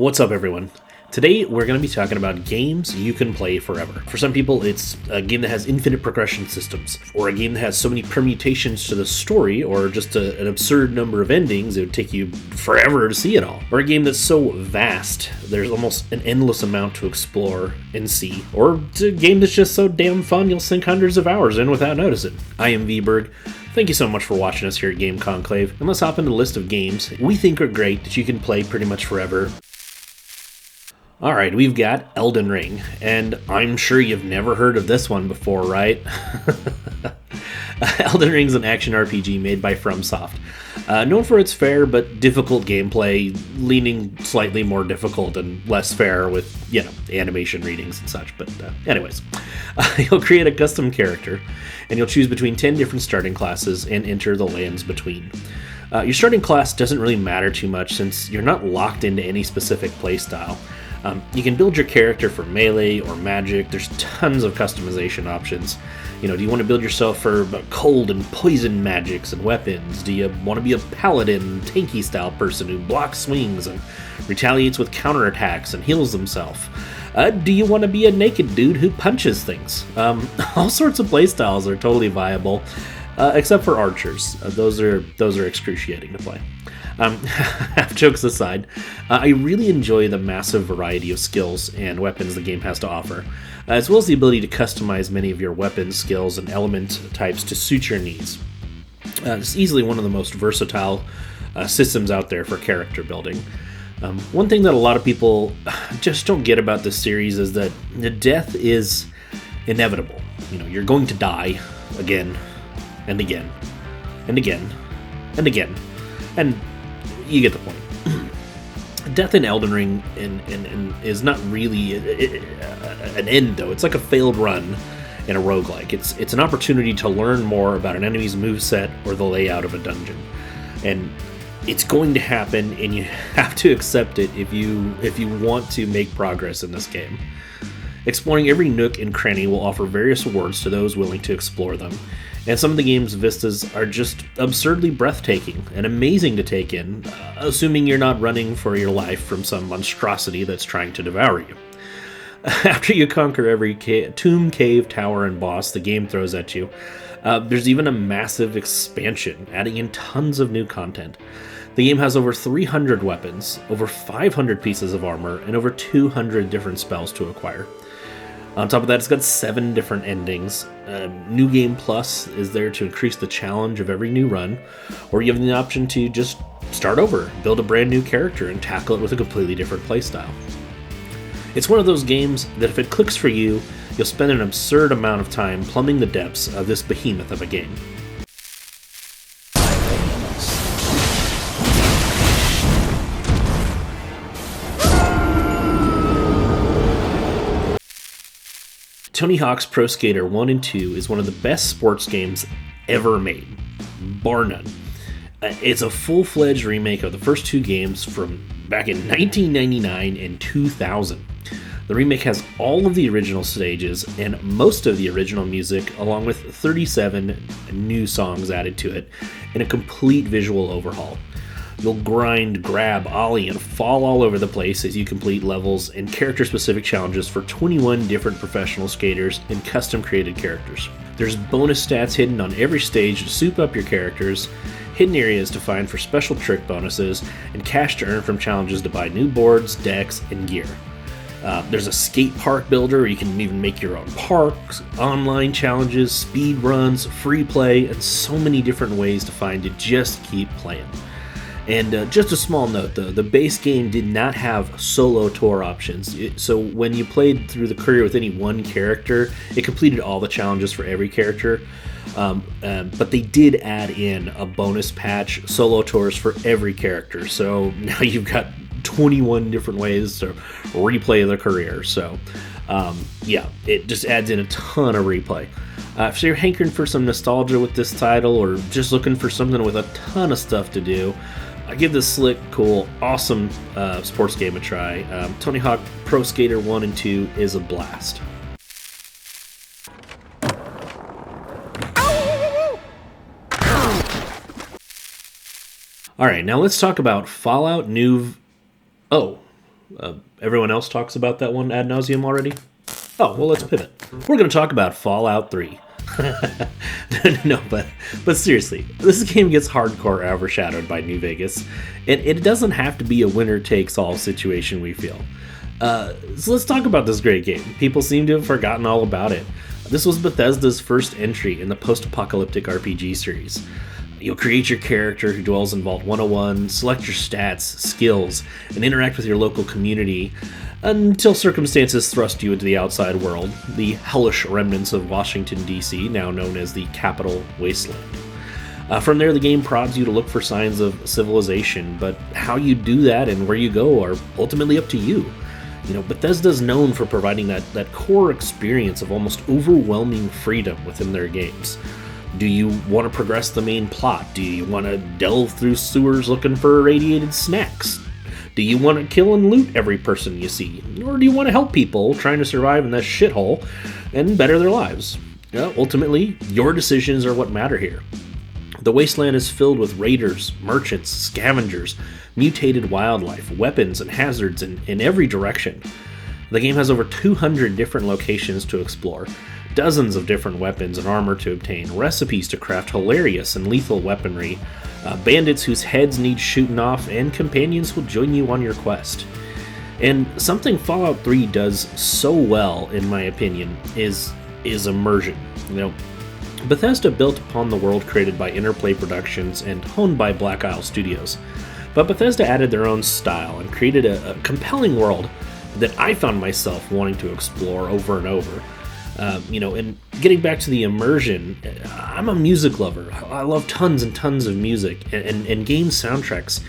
What's up, everyone? Today, we're going to be talking about games you can play forever. For some people, it's a game that has infinite progression systems, or a game that has so many permutations to the story, or just an absurd number of endings it would take you forever to see it all. Or a game that's so vast, there's almost an endless amount to explore and see. Or it's a game that's just so damn fun, you'll sink hundreds of hours in without noticing. I am VBerg. Thank you so much for watching us here at Game Conclave, and let's hop into the list of games we think are great that you can play pretty much forever. Alright, we've got Elden Ring, and I'm sure you've never heard of this one before, right? Elden Ring's an action RPG made by FromSoft. Known for its fair but difficult gameplay, leaning slightly more difficult and less fair with, animation readings and such. But anyways, you'll create a custom character, and you'll choose between 10 different starting classes and enter the lands between. Your starting class doesn't really matter too much since you're not locked into any specific playstyle. You can build your character for melee or magic. There's tons of customization options. Do you want to build yourself for cold and poison magics and weapons? Do you want to be a paladin, tanky style person who blocks swings and retaliates with counterattacks and heals himself? Do you want to be a naked dude who punches things? All sorts of playstyles are totally viable, except for archers. Those are excruciating to play. Jokes aside, I really enjoy the massive variety of skills and weapons the game has to offer, as well as the ability to customize many of your weapons, skills, and element types to suit your needs. It's easily one of the most versatile systems out there for character building. One thing that a lot of people just don't get about this series is that the death is inevitable. You're going to die again and again and again and again, and you get the point. Death in Elden Ring is not really an end, though. It's like a failed run in a roguelike. It's an opportunity to learn more about an enemy's moveset or the layout of a dungeon. And it's going to happen, and you have to accept it if you want to make progress in this game. Exploring every nook and cranny will offer various rewards to those willing to explore them. And some of the game's vistas are just absurdly breathtaking and amazing to take in, assuming you're not running for your life from some monstrosity that's trying to devour you. After you conquer every tomb, cave, tower, and boss the game throws at you, there's even a massive expansion, adding in tons of new content. The game has over 300 weapons, over 500 pieces of armor, and over 200 different spells to acquire. On top of that, it's got 7 different endings. New Game Plus is there to increase the challenge of every new run, or you have the option to just start over, build a brand new character, and tackle it with a completely different playstyle. It's one of those games that if it clicks for you, you'll spend an absurd amount of time plumbing the depths of this behemoth of a game. Tony Hawk's Pro Skater 1 and 2 is one of the best sports games ever made, bar none. It's a full-fledged remake of the first 2 games from back in 1999 and 2000. The remake has all of the original stages and most of the original music, along with 37 new songs added to it, and a complete visual overhaul. You'll grind, grab, ollie, and fall all over the place as you complete levels and character-specific challenges for 21 different professional skaters and custom-created characters. There's bonus stats hidden on every stage to soup up your characters, hidden areas to find for special trick bonuses, and cash to earn from challenges to buy new boards, decks, and gear. There's a skate park builder where you can even make your own parks, online challenges, speed runs, free play, and so many different ways to find to just keep playing. And just a small note, the base game did not have solo tour options, so when you played through the career with any one character, it completed all the challenges for every character, but they did add in a bonus patch, solo tours for every character, so now you've got 21 different ways to replay the career, so it just adds in a ton of replay. If you're hankering for some nostalgia with this title, or just looking for something with a ton of stuff to do, I give this slick, cool, awesome sports game a try. Tony Hawk Pro Skater 1 and 2 is a blast. Alright, now let's talk about Fallout New... Oh, Everyone else talks about that one ad nauseum already? Oh, well, let's pivot. We're going to talk about Fallout 3. No, but seriously, this game gets hardcore overshadowed by New Vegas, and it doesn't have to be a winner-takes-all situation, we feel. So let's talk about this great game. People seem to have forgotten all about it. This was Bethesda's first entry in the post-apocalyptic RPG series. You'll create your character who dwells in Vault 101, select your stats, skills, and interact with your local community until circumstances thrust you into the outside world, the hellish remnants of Washington, D.C., now known as the Capital Wasteland. From there, the game prods you to look for signs of civilization, but how you do that and where you go are ultimately up to you. You know, Bethesda's known for providing that core experience of almost overwhelming freedom within their games. Do you want to progress the main plot? Do you want to delve through sewers looking for irradiated snacks? Do you want to kill and loot every person you see? Or do you want to help people trying to survive in this shithole and better their lives? Ultimately, your decisions are what matter here. The wasteland is filled with raiders, merchants, scavengers, mutated wildlife, weapons, and hazards in every direction. The game has over 200 different locations to explore, dozens of different weapons and armor to obtain, recipes to craft hilarious and lethal weaponry, bandits whose heads need shooting off, and companions who'll join you on your quest. And something Fallout 3 does so well, in my opinion, is immersion. You know, Bethesda built upon the world created by Interplay Productions and honed by Black Isle Studios, but Bethesda added their own style and created a compelling world that I found myself wanting to explore over and over. And getting back to the immersion, I'm a music lover. I love tons and tons of music and game soundtracks.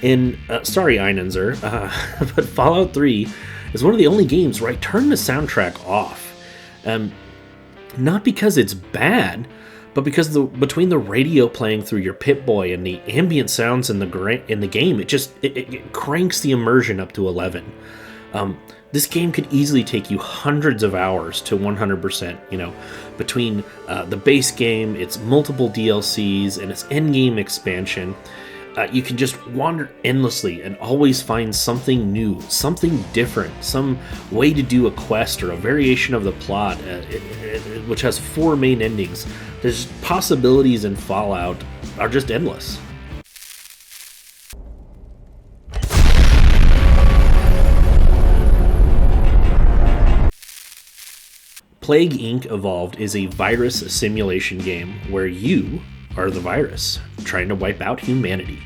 And sorry, Einenzer, but Fallout 3 is one of the only games where I turn the soundtrack off. Not because it's bad, but because between the radio playing through your Pip-Boy and the ambient sounds in the game, it cranks the immersion up to 11. This game could easily take you hundreds of hours to 100%, between the base game, its multiple DLCs, and its endgame expansion. You can just wander endlessly and always find something new, something different, some way to do a quest or a variation of the plot, which has 4 main endings. There's possibilities in Fallout are just endless. Plague Inc. Evolved is a virus simulation game where you are the virus, trying to wipe out humanity.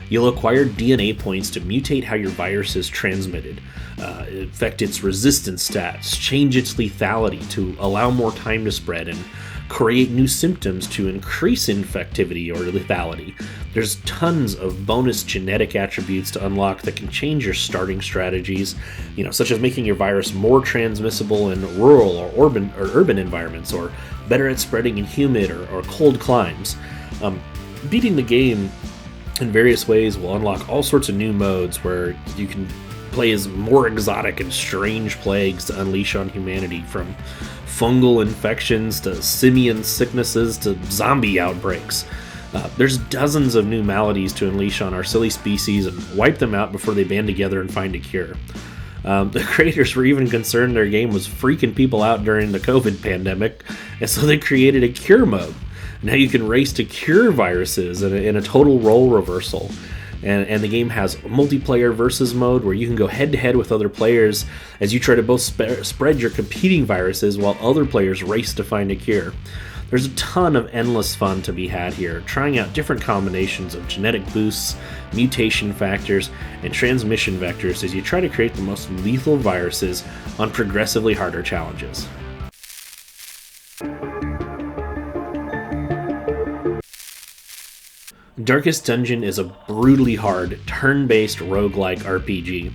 You'll acquire DNA points to mutate how your virus is transmitted, affect its resistance stats, change its lethality to allow more time to spread, and create new symptoms to increase infectivity or lethality. There's tons of bonus genetic attributes to unlock that can change your starting strategies, such as making your virus more transmissible in rural or urban environments, or better at spreading in humid or cold climes. Beating the game in various ways will unlock all sorts of new modes where you can play as more exotic and strange plagues to unleash on humanity, from fungal infections to simian sicknesses to zombie outbreaks. There's dozens of new maladies to unleash on our silly species and wipe them out before they band together and find a cure. The creators were even concerned their game was freaking people out during the COVID pandemic, and so they created a cure mode. Now you can race to cure viruses in a total role reversal. And the game has multiplayer versus mode where you can go head-to-head with other players as you try to both spread your competing viruses while other players race to find a cure. There's a ton of endless fun to be had here, trying out different combinations of genetic boosts, mutation factors, and transmission vectors as you try to create the most lethal viruses on progressively harder challenges. Darkest Dungeon is a brutally hard, turn-based roguelike RPG.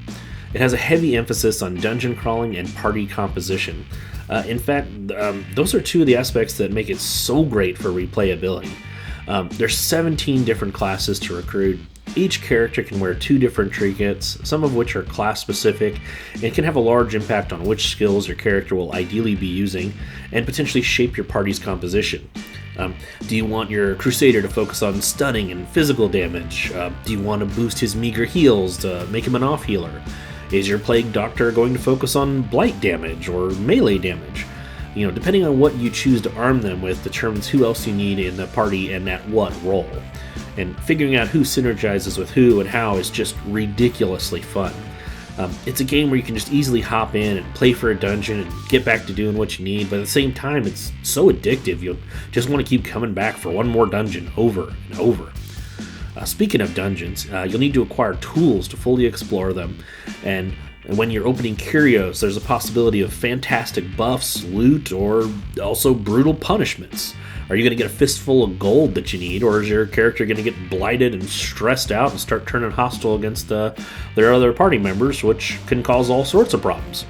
It has a heavy emphasis on dungeon crawling and party composition. In fact, those are 2 of the aspects that make it so great for replayability. There's 17 different classes to recruit. Each character can wear 2 different trinkets, some of which are class-specific, and can have a large impact on which skills your character will ideally be using, and potentially shape your party's composition. Do you want your Crusader to focus on stunning and physical damage? Do you want to boost his meager heals to make him an off-healer? Is your Plague Doctor going to focus on blight damage or melee damage? Depending on what you choose to arm them with determines who else you need in the party and at what role. And figuring out who synergizes with who and how is just ridiculously fun. It's a game where you can just easily hop in and play for a dungeon and get back to doing what you need, but at the same time, it's so addictive, you'll just want to keep coming back for one more dungeon over and over. Speaking of dungeons, you'll need to acquire tools to fully explore them, and when you're opening curios, there's a possibility of fantastic buffs, loot, or also brutal punishments. Are you going to get a fistful of gold that you need, or is your character going to get blighted and stressed out and start turning hostile against their other party members, which can cause all sorts of problems?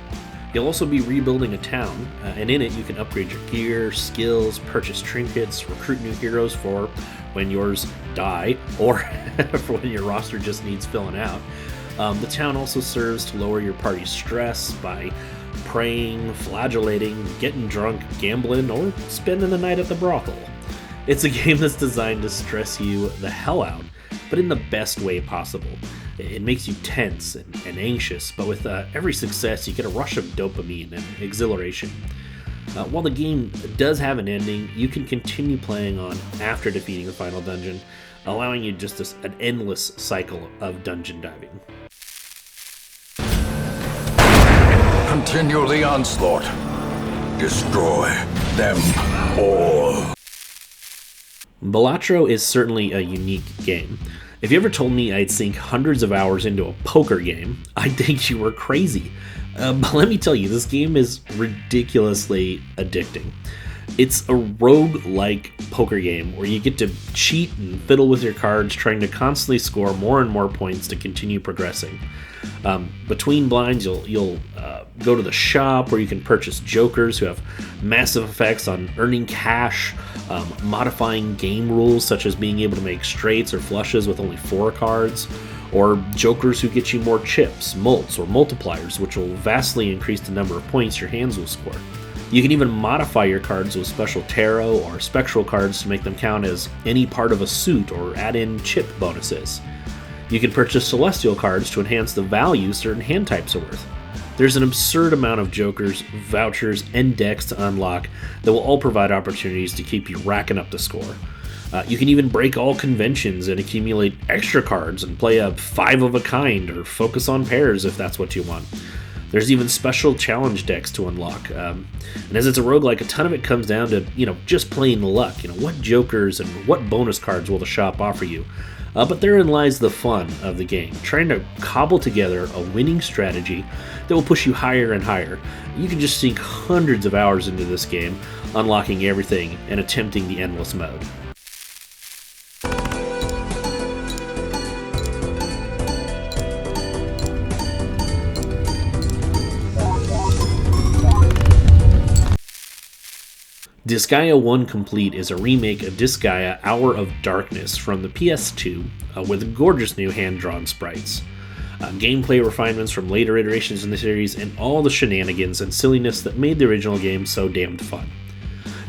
You'll also be rebuilding a town, and in it you can upgrade your gear, skills, purchase trinkets, recruit new heroes for when yours die, or for when your roster just needs filling out. The town also serves to lower your party's stress by praying, flagellating, getting drunk, gambling, or spending the night at the brothel. It's a game that's designed to stress you the hell out, but in the best way possible. It makes you tense and anxious, but with every success you get a rush of dopamine and exhilaration. While the game does have an ending, you can continue playing on after defeating the final dungeon, allowing you just an endless cycle of dungeon diving. Continue the onslaught. Destroy them all. Balatro is certainly a unique game. If you ever told me I'd sink hundreds of hours into a poker game, I'd think you were crazy. But let me tell you, this game is ridiculously addicting. It's a rogue-like poker game where you get to cheat and fiddle with your cards, trying to constantly score more and more points to continue progressing. Between blinds, you'll go to the shop where you can purchase jokers who have massive effects on earning cash, modifying game rules such as being able to make straights or flushes with only 4 cards, or jokers who get you more chips, mults, or multipliers, which will vastly increase the number of points your hands will score. You can even modify your cards with special tarot or spectral cards to make them count as any part of a suit or add in chip bonuses. You can purchase celestial cards to enhance the value certain hand types are worth. There's an absurd amount of jokers, vouchers, and decks to unlock that will all provide opportunities to keep you racking up the score. You can even break all conventions and accumulate extra cards and play a 5 of a kind or focus on pairs if that's what you want. There's even special challenge decks to unlock. And as it's a roguelike, a ton of it comes down to, just plain luck. What jokers and what bonus cards will the shop offer you? But therein lies the fun of the game, trying to cobble together a winning strategy that will push you higher and higher. You can just sink hundreds of hours into this game, unlocking everything and attempting the endless mode. Disgaea 1 Complete is a remake of Disgaea Hour of Darkness from the PS2 with gorgeous new hand-drawn sprites. Gameplay refinements from later iterations in the series, and all the shenanigans and silliness that made the original game so damned fun.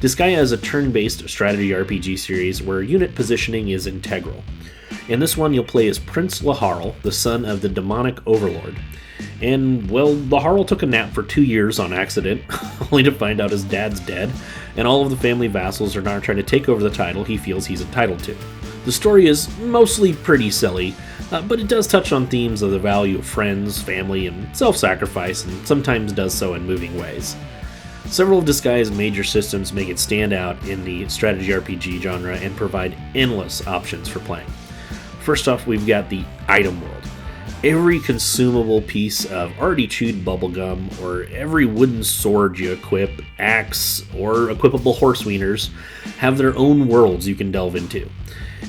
Disgaea is a turn-based strategy RPG series where unit positioning is integral. In this one, you'll play as Prince Laharl, the son of the demonic overlord. And, well, Laharl took a nap for 2 years on accident, only to find out his dad's dead, and all of the family vassals are now trying to take over the title he feels he's entitled to. The story is mostly pretty silly, but it does touch on themes of the value of friends, family, and self-sacrifice, and sometimes does so in moving ways. Several of Disgaea's major systems make it stand out in the strategy RPG genre and provide endless options for playing. First off, we've got the item world. Every consumable piece of already chewed bubblegum, or every wooden sword you equip, axe, or equipable horse wieners have their own worlds you can delve into.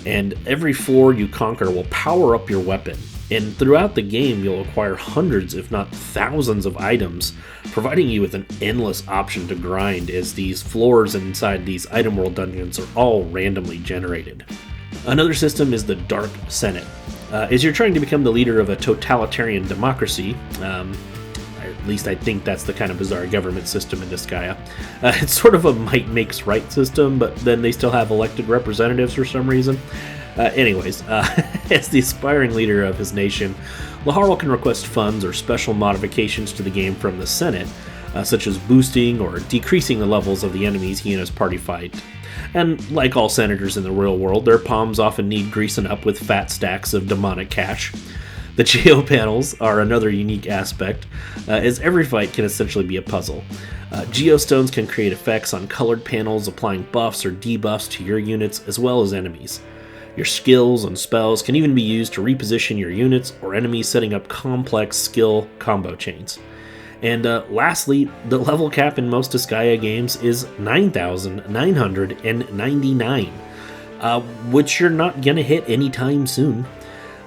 And every floor you conquer will power up your weapon. And throughout the game, you'll acquire hundreds, if not thousands, of items, providing you with an endless option to grind as these floors inside these item world dungeons are all randomly generated. Another system is the Dark Senate. As you're trying to become the leader of a totalitarian democracy, at least I think that's the kind of bizarre government system in Disgaea. It's sort of a might makes right system, but then they still have elected representatives for some reason. As the aspiring leader of his nation, Laharl can request funds or special modifications to the game from the Senate, such as boosting or decreasing the levels of the enemies he and his party fight. And like all senators in the real world, their palms often need greasing up with fat stacks of demonic cash. The geo panels are another unique aspect, as every fight can essentially be a puzzle. Geostones can create effects on colored panels, applying buffs or debuffs to your units as well as enemies. Your skills and spells can even be used to reposition your units or enemies, setting up complex skill combo chains. And lastly, the level cap in most Disgaea games is 9,999, which you're not going to hit anytime soon.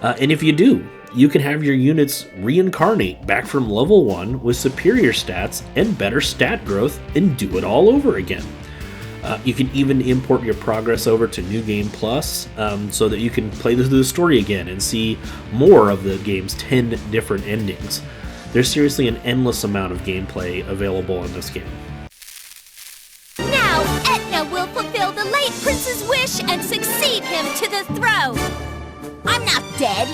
And if you do, you can have your units reincarnate back from level 1 with superior stats and better stat growth and do it all over again. You can even import your progress over to New Game Plus so that you can play through the story again and see more of the game's 10 different endings. There's seriously an endless amount of gameplay available in this game. Now, Etna will fulfill the late prince's wish and succeed him to the throne. I'm not dead.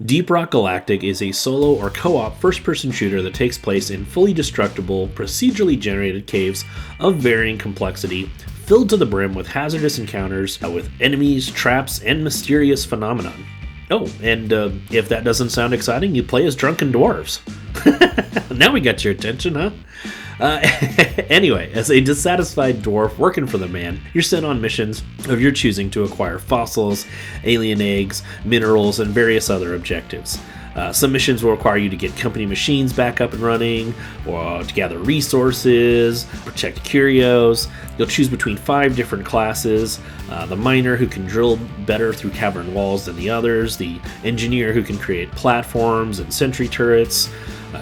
Deep Rock Galactic is a solo or co-op first-person shooter that takes place in fully destructible, procedurally generated caves of varying complexity, filled to the brim with hazardous encounters with enemies, traps, and mysterious phenomenon. Oh, and if that doesn't sound exciting, you play as drunken dwarves. Now we got your attention, huh? Anyway, as a dissatisfied dwarf working for the man, you're sent on missions of your choosing to acquire fossils, alien eggs, minerals, and various other objectives. Some missions will require you to get company machines back up and running, or to gather resources, protect curios. You'll choose between 5 different classes: the miner, who can drill better through cavern walls than the others; the engineer, who can create platforms and sentry turrets;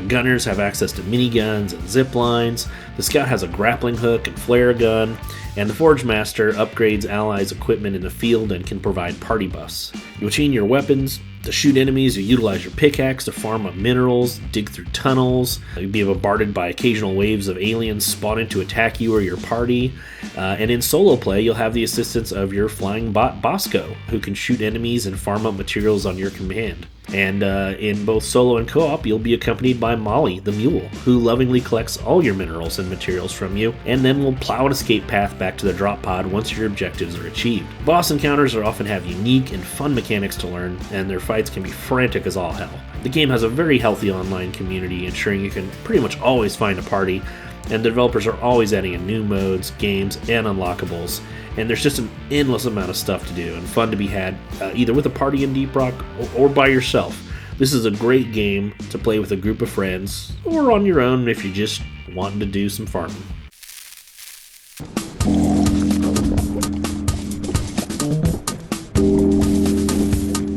gunners have access to miniguns and zip lines; the scout has a grappling hook and flare gun; and the Forge Master upgrades allies' equipment in the field and can provide party buffs. You'll chain your weapons to shoot enemies. You utilize your pickaxe to farm up minerals, dig through tunnels. You'll be bombarded by occasional waves of aliens spawning to attack you or your party. And in solo play, you'll have the assistance of your flying bot Bosco, who can shoot enemies and farm up materials on your command. And in both solo and co-op, you'll be accompanied by Molly, the mule, who lovingly collects all your minerals and materials from you, and then will plow an escape path back to the drop pod once your objectives are achieved. Boss encounters often have unique and fun mechanics to learn, and their fights can be frantic as all hell. The game has a very healthy online community, ensuring you can pretty much always find a party, and the developers are always adding in new modes, games, and unlockables. And there's just an endless amount of stuff to do and fun to be had, either with a party in Deep Rock or by yourself. This is a great game to play with a group of friends, or on your own if you're just wanting to do some farming.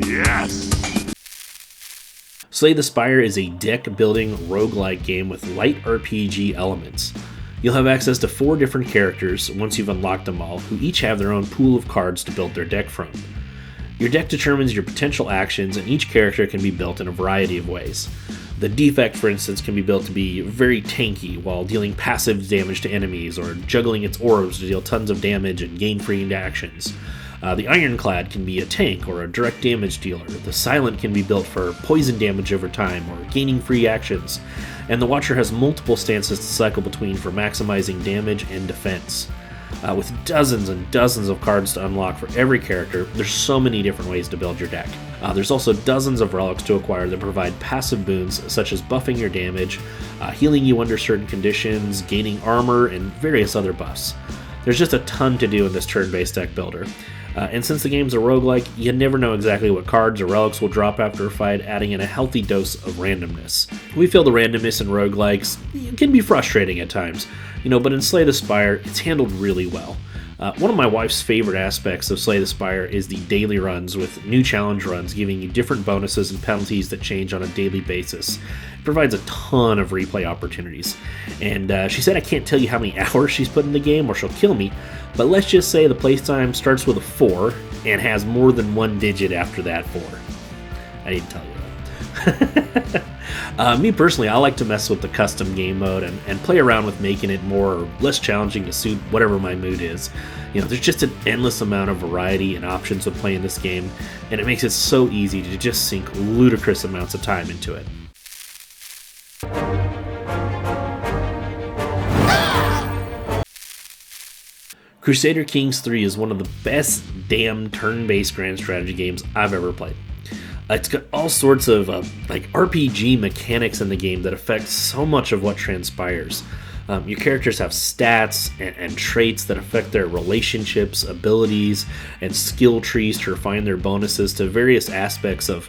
Yes! Slay the Spire is a deck-building roguelike game with light RPG elements. You'll have access to 4 different characters once you've unlocked them all, who each have their own pool of cards to build their deck from. Your deck determines your potential actions, and each character can be built in a variety of ways. The Defect, for instance, can be built to be very tanky while dealing passive damage to enemies, or juggling its orbs to deal tons of damage and gain free actions. The Ironclad can be a tank or a direct damage dealer. The Silent can be built for poison damage over time or gaining free actions. And the Watcher has multiple stances to cycle between for maximizing damage and defense. With dozens and dozens of cards to unlock for every character, there's so many different ways to build your deck. There's also dozens of relics to acquire that provide passive boons, such as buffing your damage, healing you under certain conditions, gaining armor, and various other buffs. There's just a ton to do in this turn-based deck builder. And since the game's a roguelike, you never know exactly what cards or relics will drop after a fight, adding in a healthy dose of randomness. We feel the randomness in roguelikes can be frustrating at times, but in Slay the Spire, it's handled really well. One of my wife's favorite aspects of Slay the Spire is the daily runs, with new challenge runs giving you different bonuses and penalties that change on a daily basis. It provides a ton of replay opportunities. And she said I can't tell you how many hours she's put in the game or she'll kill me, but let's just say the playtime starts with a 4 and has more than one digit after that 4. I didn't tell you Me personally, I like to mess with the custom game mode and play around with making it more or less challenging to suit whatever my mood is. There's just an endless amount of variety and options with playing this game, and it makes it so easy to just sink ludicrous amounts of time into it. Crusader Kings 3 is one of the best damn turn-based grand strategy games I've ever played. It's got all sorts of like RPG mechanics in the game that affect so much of what transpires. Your characters have stats and traits that affect their relationships, abilities, and skill trees to refine their bonuses to various aspects of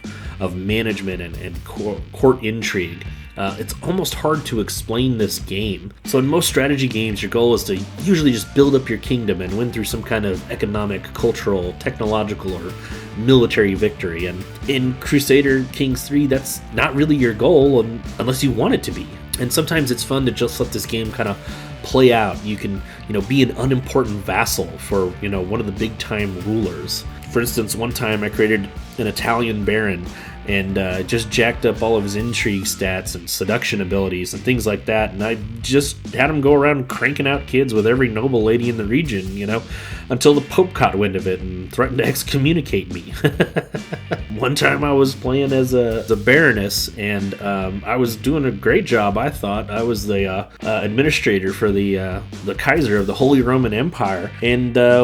management and court intrigue. It's almost hard to explain this game. So in most strategy games, your goal is to usually just build up your kingdom and win through some kind of economic, cultural, technological, or military victory. And in Crusader Kings 3, that's not really your goal unless you want it to be. And sometimes it's fun to just let this game kind of play out. You can, be an unimportant vassal for, one of the big time rulers. For instance, one time I created an Italian baron and just jacked up all of his intrigue stats and seduction abilities and things like that. And I just had him go around cranking out kids with every noble lady in the region, until the Pope caught wind of it and threatened to excommunicate me. One time I was playing as a baroness, and I was doing a great job, I thought. I was the administrator for the Kaiser of the Holy Roman Empire. And, I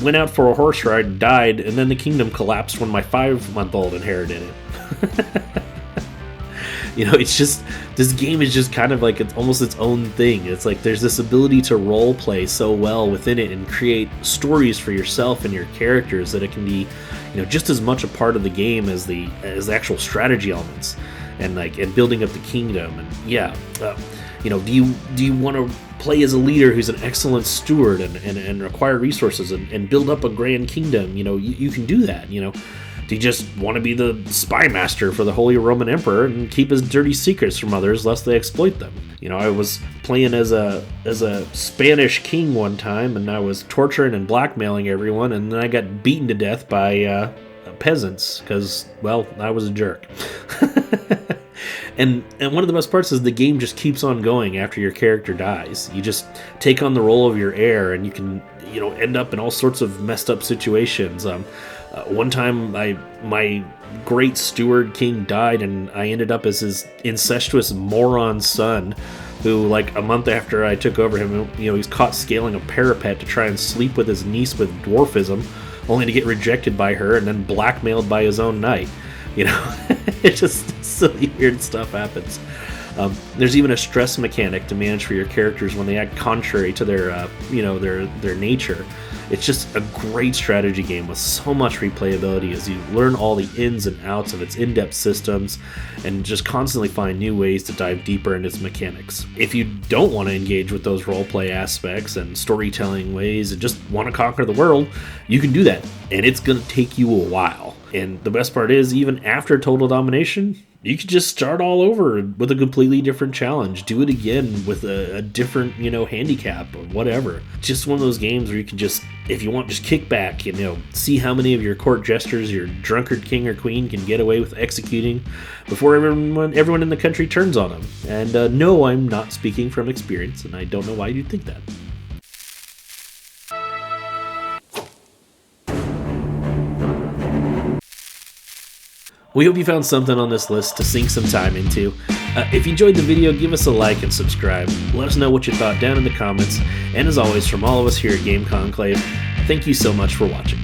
went out for a horse ride, died, and then the kingdom collapsed when my 5-month-old inherited it. It's just, this game is just kind of like it's almost its own thing. It's like there's this ability to role play so well within it and create stories for yourself and your characters that it can be, just as much a part of the game as the actual strategy elements and building up the kingdom. And do you want to play as a leader who's an excellent steward and acquire resources and build up a grand kingdom? You can do that. Do you just want to be the spy master for the Holy Roman Emperor and keep his dirty secrets from others lest they exploit them? I was playing as a Spanish king one time, and I was torturing and blackmailing everyone, and then I got beaten to death by peasants because, I was a jerk. And one of the best parts is the game just keeps on going after your character dies. You just take on the role of your heir, and you can, end up in all sorts of messed up situations. One time, my great steward king died, and I ended up as his incestuous moron son, who, a month after I took over him, he's caught scaling a parapet to try and sleep with his niece with dwarfism, only to get rejected by her and then blackmailed by his own knight. It's just silly, weird stuff happens. There's even a stress mechanic to manage for your characters when they act contrary to their nature. It's just a great strategy game with so much replayability as you learn all the ins and outs of its in-depth systems and just constantly find new ways to dive deeper into its mechanics. If you don't want to engage with those roleplay aspects and storytelling ways and just want to conquer the world, you can do that, and it's going to take you a while. And the best part is, even after total domination, you could just start all over with a completely different challenge. Do it again with a different, handicap or whatever. Just one of those games where you can just, if you want, just kick back, see how many of your court gestures your drunkard king or queen can get away with executing before everyone in the country turns on them. And no, I'm not speaking from experience, and I don't know why you'd think that. We hope you found something on this list to sink some time into. If you enjoyed the video, give us a like and subscribe. Let us know what you thought down in the comments. And as always, from all of us here at Game Conclave, thank you so much for watching.